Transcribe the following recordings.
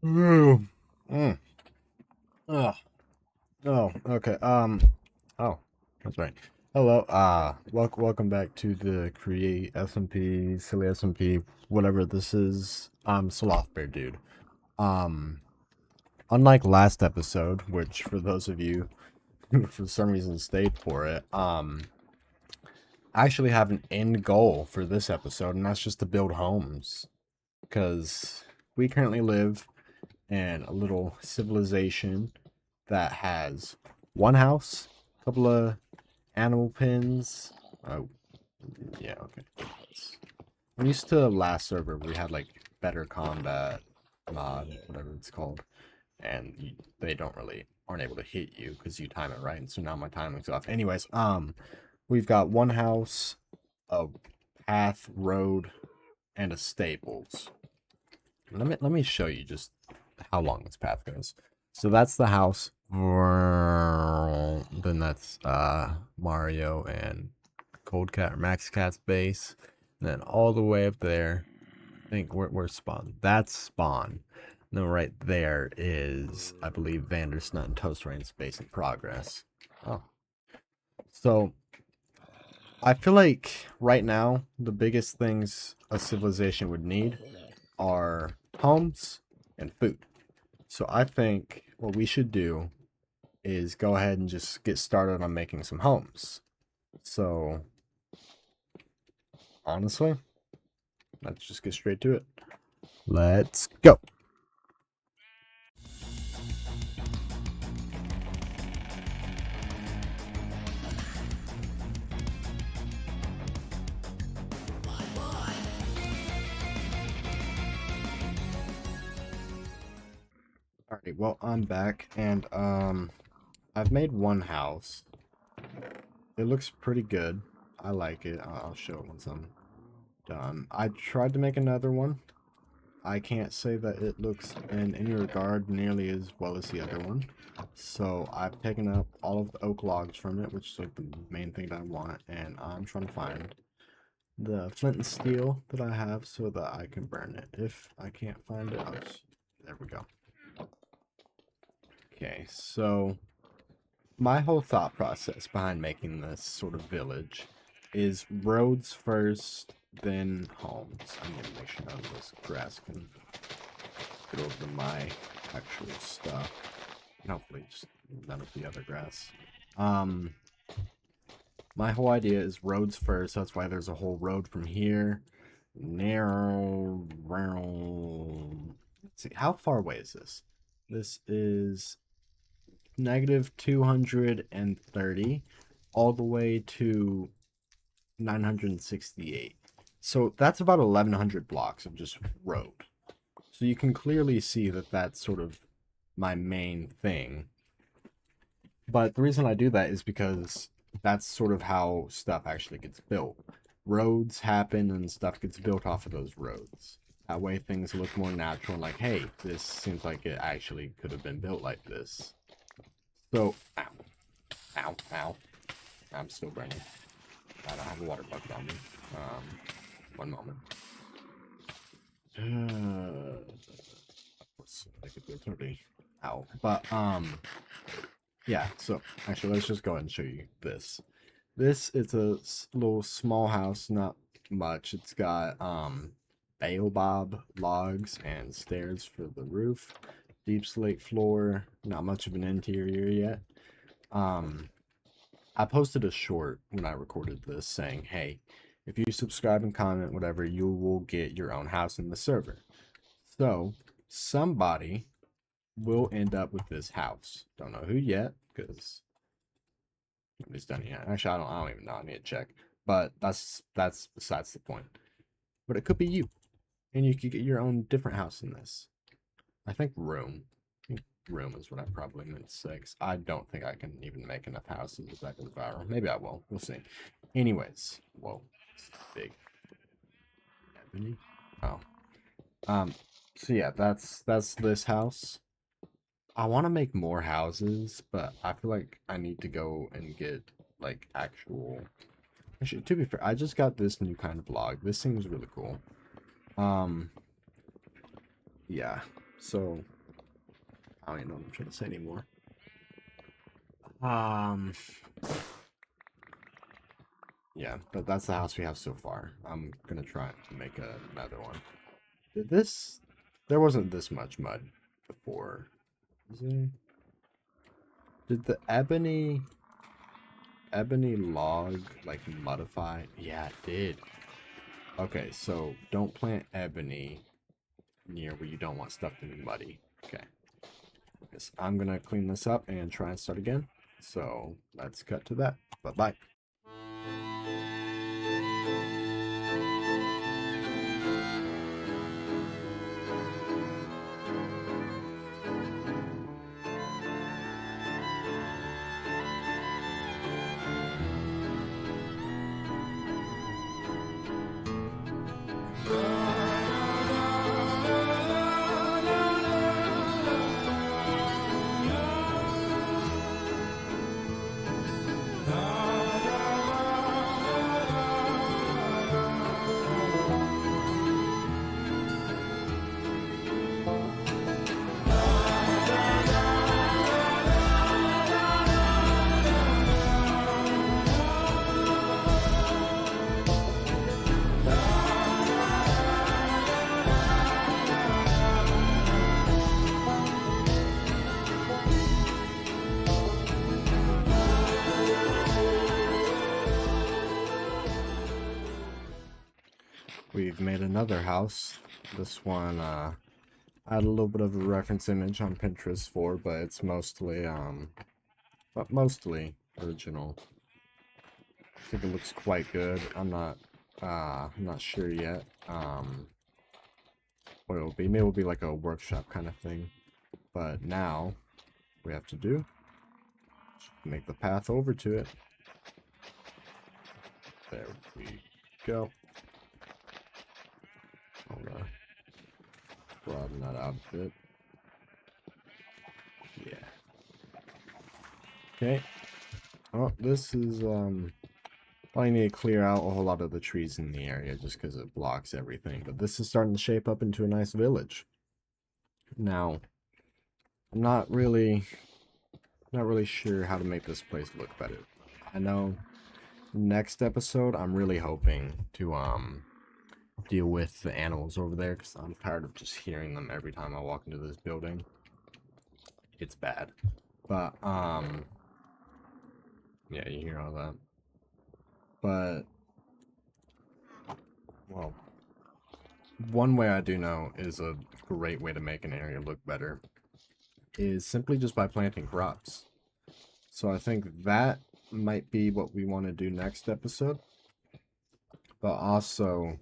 Ooh. Mm. Oh. Oh. Okay. Oh, that's right. Hello. Welcome back to the Create SMP, Silly SMP, whatever this is. I'm Sloth Bear Dude. Um, Unlike last episode, which for those of you who for some reason stayed for it, I actually have an end goal for this episode, and that's just to build homes. Because we currently live in a little civilization that has one house, a couple of animal pens. Oh, yeah, okay. I'm used to last server, we had like better combat mod, whatever it's called, and they don't really aren't able to hit you because you time it right. And so now my timing's off. Anyways, we've got one house, a path, road, and a stables. Let me show you just how long this path goes. So that's the house. Then that's Mario and Cold Cat or Max Cat's base. And then all the way up there, I think where's spawn? That's spawn. And then right there is, I believe, Vandersnut and Toast Rain's base in progress. Oh. So I feel like right now the biggest things a civilization would need are homes and food. So I think what we should do is go ahead and just get started on making some homes. So honestly, let's just get straight to it. Let's go. Alrighty, well I'm back and I've made one house. It looks pretty good. I like it. I'll show it once I'm done. I tried to make another one. I can't say that it looks in any regard nearly as well as the other one. So I've taken up all of the oak logs from it, which is like the main thing that I want, and I'm trying to find the flint and steel that I have so that I can burn it. If I can't find it, there we go. Okay, so my whole thought process behind making this sort of village is roads first, then homes. I'm gonna make sure none of this grass can get over to my actual stuff. And hopefully just none of the other grass. Um, my whole idea is roads first. That's why there's a whole road from here. Narrow. Let's see, how far away is this? This is negative 230 all the way to 968. So that's about 1100 blocks of just road. So you can clearly see that that's sort of my main thing. But the reason I do that is because that's sort of how stuff actually gets built. Roads happen and stuff gets built off of those roads. That way things look more natural and like, hey, this seems like it actually could have been built like this. So, ow, ow, ow. I'm still burning. I don't have a water bucket on me. One moment. Let's make it 30. Ow. But, yeah, so actually, let's just go ahead and show you this. This is a little small house, not much. It's got baobab logs and stairs for the roof, deep slate floor, not much of an interior yet. I posted a short when I recorded this saying, hey, if you subscribe and comment whatever, you will get your own house in the server. So somebody will end up with this house. Don't know who yet, because nobody's done it yet. Actually, I don't even know. I need to check. But that's besides the point. But it could be you, and you could get your own different house in this. I think room. I think room is what I probably meant to say. 'Cause I don't think I can even make enough houses if that goes viral. Maybe I will. We'll see. Anyways, whoa, it's big. Ebony. Oh. So yeah, that's this house. I want to make more houses, but I feel like I need to go and get like actual. Actually, to be fair, I just got this new kind of log. This seems really cool. Um, yeah. So I don't even know what I'm trying to say anymore. Yeah, but that's the house we have so far. I'm gonna try to make another one. Did this? There wasn't this much mud before. Is there? Did the ebony log like modify? Yeah, it did. Okay, so don't plant ebony near where you don't want stuff to be muddy. Okay. Yes, I'm gonna clean this up and try and start again. So let's cut to that. Bye-bye. We've made another house. This one, I had a little bit of a reference image on Pinterest for, but it's mostly original. I think it looks quite good. I'm not sure yet. What it'll be. Maybe it'll be like a workshop kind of thing. But now, we have to do, make the path over to it. There we go. I'll broaden that out a bit. Yeah. Okay. Oh, this is, I need to clear out a whole lot of the trees in the area just because it blocks everything. But this is starting to shape up into a nice village. Now, I'm not really sure how to make this place look better. I know next episode I'm really hoping to deal with the animals over there because I'm tired of just hearing them every time I walk into this building. It's bad. But yeah, you hear all that. But well, one way I do know is a great way to make an area look better is simply just by planting crops. So I think that might be what we want to do next episode. But also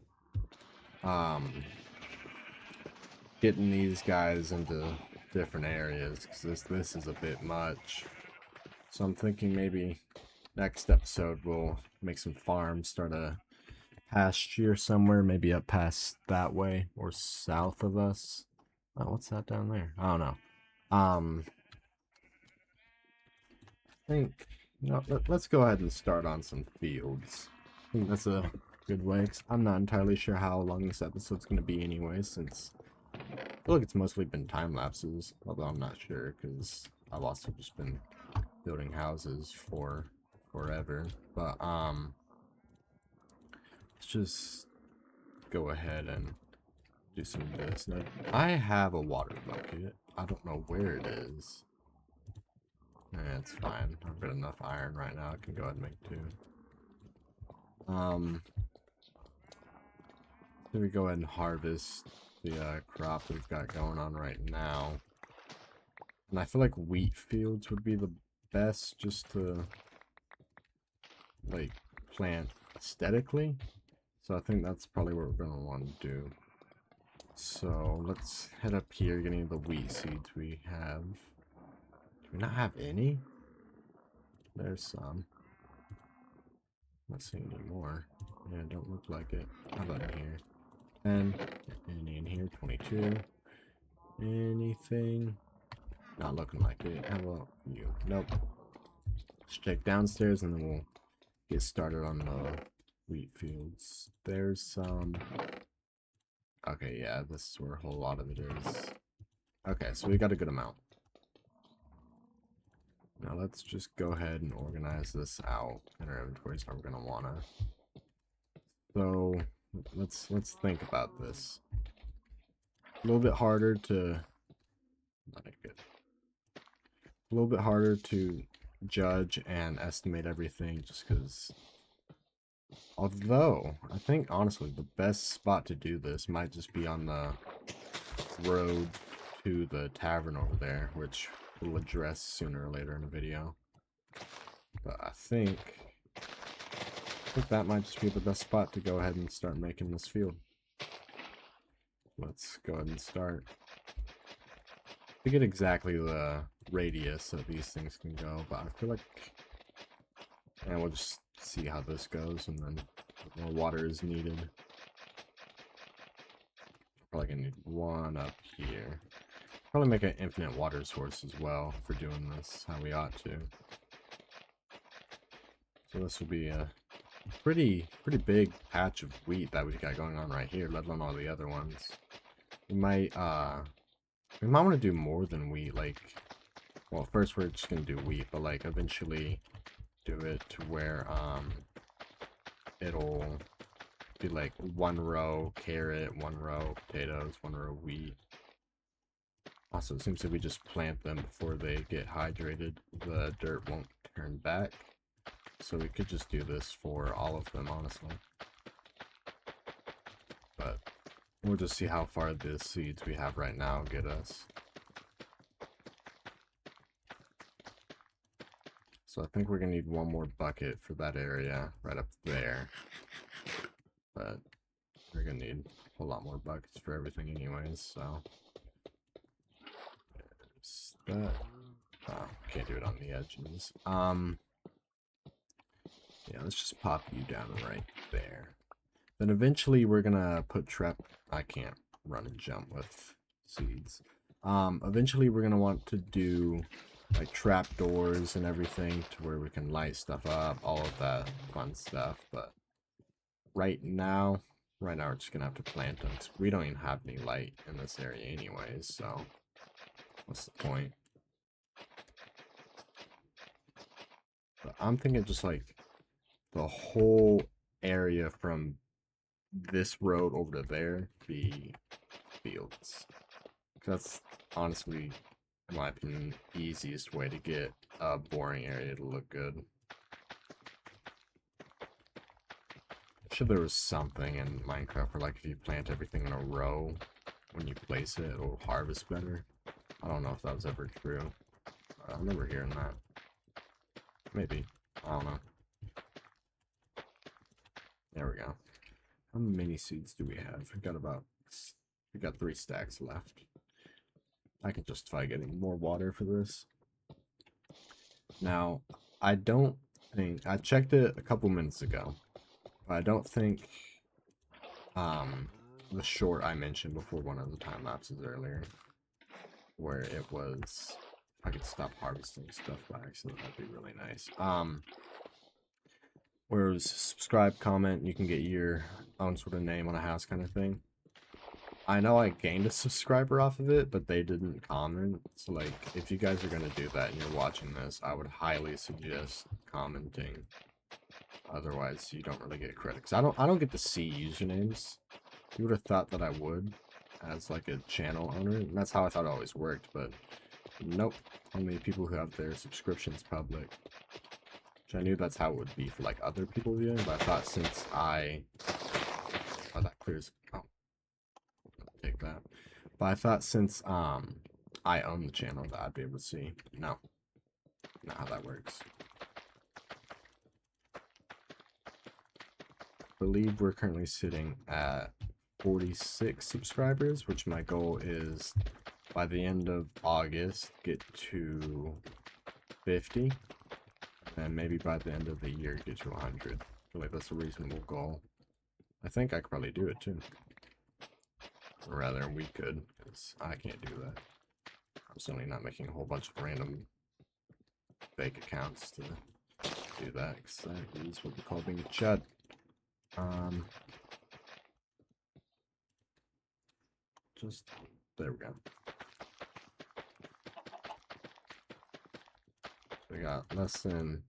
getting these guys into different areas because this is a bit much. So I'm thinking maybe next episode we'll make some farms, start a pasture somewhere, maybe up past that way or south of us. Oh, what's that down there? I don't know. I think, you know, let's go ahead and start on some fields. I think that's a good way. 'Cause I'm not entirely sure how long this episode's going to be anyway, since I feel like it's mostly been time lapses, although I'm not sure because I've also just been building houses for forever. But let's just go ahead and do some of this. Now, I have a water bucket. I don't know where it is. It's fine. I've got enough iron right now. I can go ahead and make two. So we go ahead and harvest the crop we've got going on right now. And I feel like wheat fields would be the best just to like plant aesthetically. So I think that's probably what we're gonna want to do. So let's head up here, getting the wheat seeds we have. Do we not have any? There's some. Not seeing any more. Yeah, don't look like it. How about in here? 10. Any in here? 22. Anything? Not looking like it. How about you? Nope. Let's check downstairs and then we'll get started on the wheat fields. There's some. Okay, yeah, this is where a whole lot of it is. Okay, so we got a good amount. Now let's just go ahead and organize this out in our inventories how we're gonna wanna. So let's think about this. A little bit harder to not good. A little bit harder to judge and estimate everything just because. Although I think honestly the best spot to do this might just be on the road to the tavern over there, which we'll address sooner or later in the video. But I think that might just be the best spot to go ahead and start making this field. Let's go ahead and start. To get exactly the radius that these things can go, but I feel like, and we'll just see how this goes, and then if more water is needed. Probably gonna need one up here. Probably make an infinite water source as well for doing this how we ought to. So this will be a pretty big patch of wheat that we got going on right here, let alone all the other ones. We might want to do more than wheat, like, well, first we're just gonna do wheat, but like eventually do it to where it'll be like 1 row carrot, 1 row potatoes, 1 row wheat. Also, it seems like we just plant them before they get hydrated, the dirt won't turn back. So we could just do this for all of them, honestly. But we'll just see how far the seeds we have right now get us. So I think we're gonna need 1 more bucket for that area right up there. But we're gonna need a whole lot more buckets for everything anyways, so. There's that. Oh, can't do it on the edges. Yeah, let's just pop you down right there. Then eventually we're gonna put I can't run and jump with seeds. Eventually we're gonna want to do like trap doors and everything to where we can light stuff up, all of that fun stuff. But right now we're just gonna have to plant them because we don't even have any light in this area anyways. So what's the point? But I'm thinking just like the whole area from this road over to there be fields. That's honestly, in my opinion, the easiest way to get a boring area to look good. I'm sure there was something in Minecraft where like if you plant everything in a row, when you place it, it'll harvest better. I don't know if that was ever true. I remember hearing that. Maybe. I don't know. There we go. How many seeds do we have? We got 3 stacks left. I can justify getting more water for this. Now, I don't think, I checked it a couple minutes ago, but I don't think the short I mentioned before one of the time lapses earlier, where it was, if I could stop harvesting stuff by accident, that'd be really nice. Where it was subscribe, comment, you can get your own sort of name on a house kind of thing. I know I gained a subscriber off of it, but they didn't comment. So, like, if you guys are going to do that and you're watching this, I would highly suggest commenting. Otherwise, you don't really get credit. Because I don't get to see usernames. You would have thought that I would as, like, a channel owner. And that's how I thought it always worked, but nope. Only people who have their subscriptions public. Which I knew that's how it would be for, like, other people viewing, but I thought since oh, that clears... Oh. Take that. But I thought since I own the channel that I'd be able to see. No. Not how that works. I believe we're currently sitting at 46 subscribers, which my goal is by the end of August get to 50. And maybe by the end of the year get to 100. I feel like that's a reasonable goal. I think I could probably do it too. Or rather, we could, because I can't do that. I'm certainly not making a whole bunch of random fake accounts to do that, because that is what we call being a chud. Just, there we go. we got less than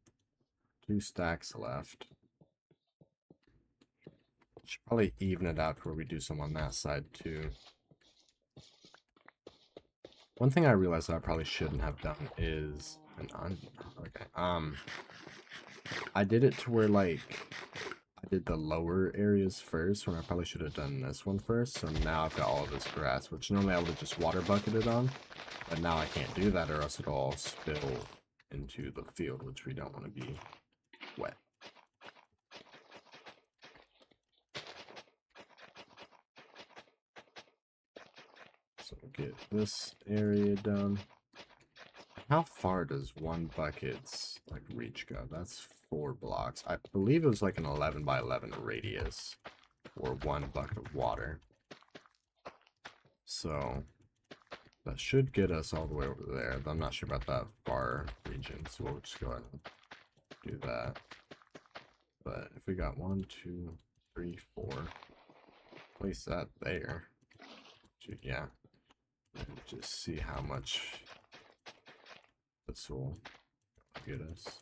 2 stacks left. Should probably even it out where we do some on that side too. One thing I realized that I probably shouldn't have done is I did it to where like I did the lower areas first when I probably should have done this one first. So now I've got all of this grass, which normally I would have just water bucketed on, but now I can't do that or else it'll all spill into the field, which we don't want to be wet. So get this area done. How far does one bucket's like reach go? That's 4 blocks. I believe it was like an 11 by 11 radius for 1 bucket of water. So that should get us all the way over there. I'm not sure about that far region, so we'll just go ahead and do that. But if we got 1, 2, 3, 4, place that there. Yeah. And just see how much this will get us.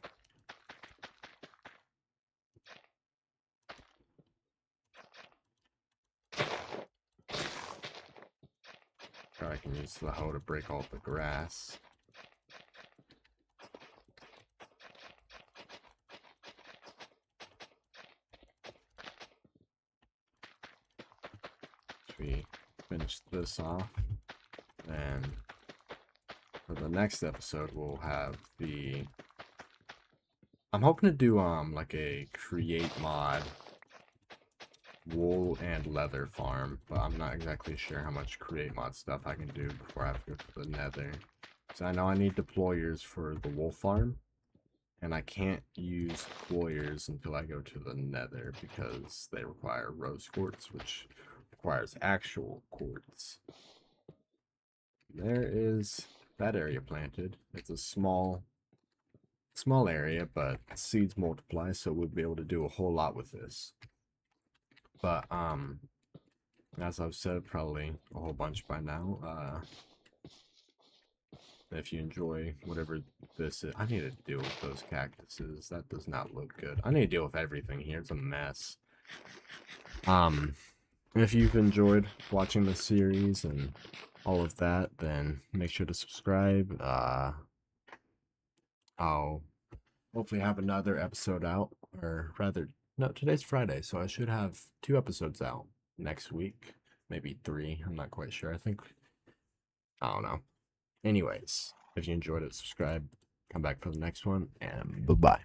I can use the hoe to break all the grass. We finish this off, and for the next episode we'll have the I'm hoping to do like a create mod wool and leather farm, but I'm not exactly sure how much create mod stuff I can do before I have to go to the nether. So I know I need deployers for the wool farm, and I can't use deployers until I go to the nether because they require rose quartz, which requires actual quartz. There is that area planted. It's a small area, but seeds multiply, so we'll be able to do a whole lot with this. But as I've said probably a whole bunch by now, if you enjoy whatever this is, I need to deal with those cactuses. That does not look good. I need to deal with everything here. It's a mess. If you've enjoyed watching the series and all of that, then make sure to subscribe. I'll hopefully have another episode out, or rather, no, today's Friday, so I should have 2 episodes out next week, maybe 3. I'm not quite sure. I don't know. Anyways, if you enjoyed it, subscribe, come back for the next one, and bye-bye.